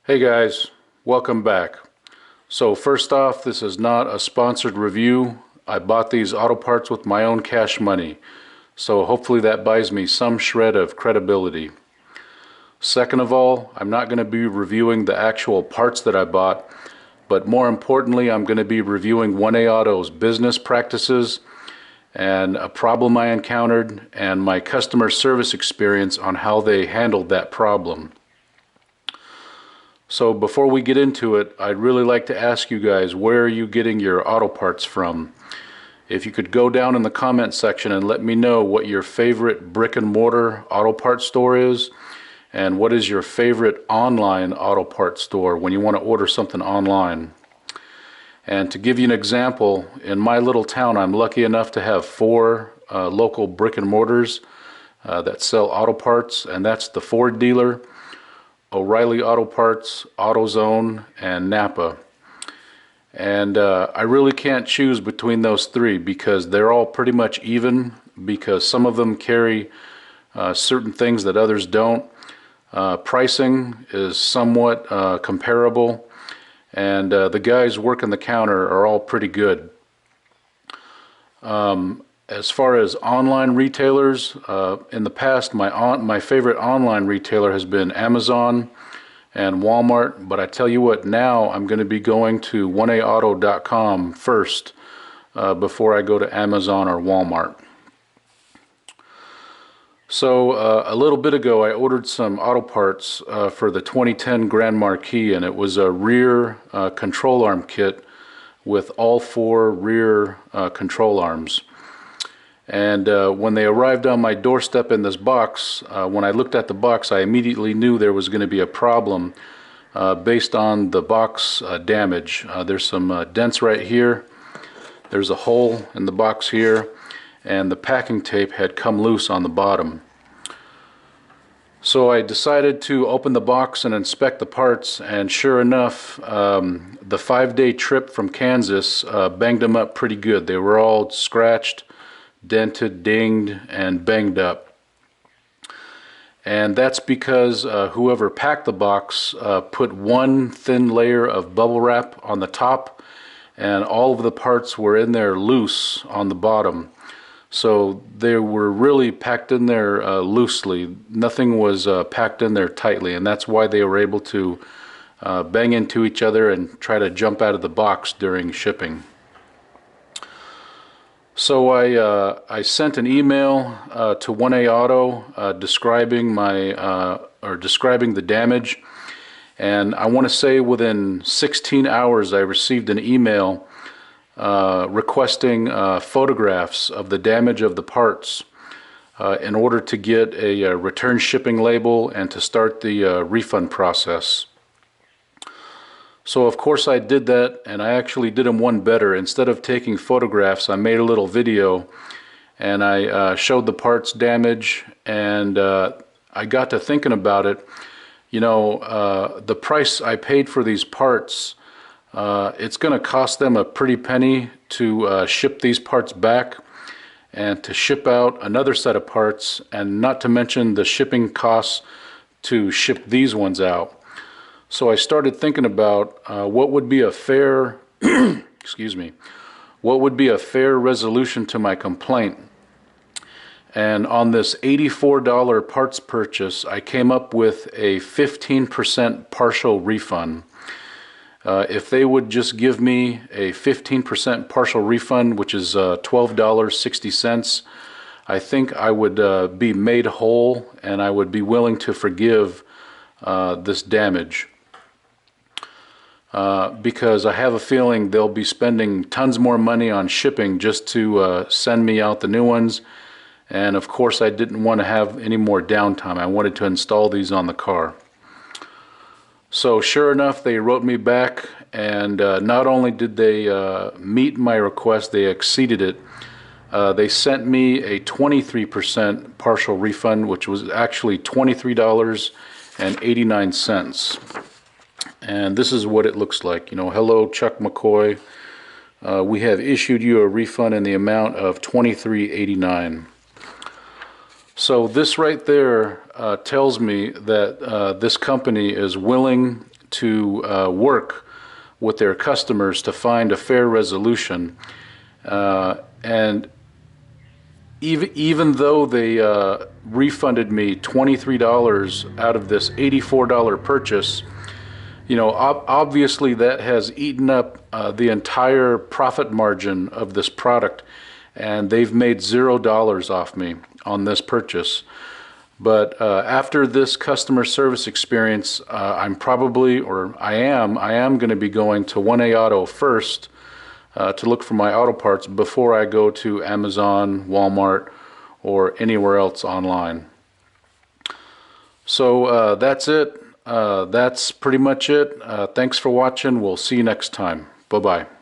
Hey guys, welcome back. So first off, this is not a sponsored review. I bought these auto parts with my own cash money, so hopefully that buys me some shred of credibility. Second of all, I'm not going to be reviewing the actual parts that I bought, but more importantly, I'm going to be reviewing 1A Auto's business practices and a problem I encountered and my customer service experience on how they handled that problem. So before we get into it, I'd really like to ask you guys, where are you getting your auto parts from? If you could go down in the comment section and let me know what your favorite brick and mortar auto parts store is, and what is your favorite online auto parts store when you want to order something online. And to give you an example, in my little town I'm lucky enough to have 4 local brick and mortars that sell auto parts, and that's the Ford dealer, O'Reilly Auto Parts, AutoZone, and Napa. And I really can't choose between those 3 because they're all pretty much even, because some of them carry certain things that others don't. Pricing is somewhat comparable, and the guys working the counter are all pretty good. As far as online retailers, in the past my favorite online retailer has been Amazon and Walmart, but I tell you what, now I'm going to be going to 1aauto.com first before I go to Amazon or Walmart. So a little bit ago I ordered some auto parts for the 2010 Grand Marquis, and it was a rear control arm kit with all 4 rear control arms. And when they arrived on my doorstep in this box, when I looked at the box, I immediately knew there was going to be a problem based on the box damage. There's some dents right here. There's a hole in the box here, and the packing tape had come loose on the bottom. So I decided to open the box and inspect the parts, and sure enough, the 5-day trip from Kansas banged them up pretty good. They were all scratched, dented, dinged, and banged up. And that's because whoever packed the box put one thin layer of bubble wrap on the top, and all of the parts were in there loose on the bottom. So they were really packed in there loosely. Nothing was packed in there tightly, and that's why they were able to bang into each other and try to jump out of the box during shipping. So I sent an email to 1A Auto describing describing the damage, and I want to say within 16 hours I received an email requesting photographs of the damage of the parts in order to get a return shipping label and to start the refund process. So of course I did that, and I actually did them one better. Instead of taking photographs, I made a little video, and I showed the parts damage, and I got to thinking about it. You know, the price I paid for these parts, it's going to cost them a pretty penny to ship these parts back and to ship out another set of parts, and not to mention the shipping costs to ship these ones out. So I started thinking about what would be a fair excuse me, what would be a fair resolution to my complaint. And on this $84 parts purchase, I came up with a 15% partial refund. If they would just give me a 15% partial refund, which is $12.60, I think I would be made whole, and I would be willing to forgive this damage. Because I have a feeling they'll be spending tons more money on shipping just to send me out the new ones. And of course I didn't want to have any more downtime. I wanted to install these on the car. So sure enough, they wrote me back, and not only did they meet my request, they exceeded it. They sent me a 23% partial refund, which was actually $23.89. And this is what it looks like. You know, hello Chuck McCoy. We have issued you a refund in the amount of $23.89. So this right there tells me that this company is willing to work with their customers to find a fair resolution. And even though they refunded me $23 out of this $84 purchase, you know, obviously that has eaten up the entire profit margin of this product, and they've made $0 off me on this purchase. But after this customer service experience, I'm probably, or I am going to be going to 1A Auto first to look for my auto parts before I go to Amazon, Walmart, or anywhere else online. So that's it. That's pretty much it. Thanks for watching. We'll see you next time. Bye-bye.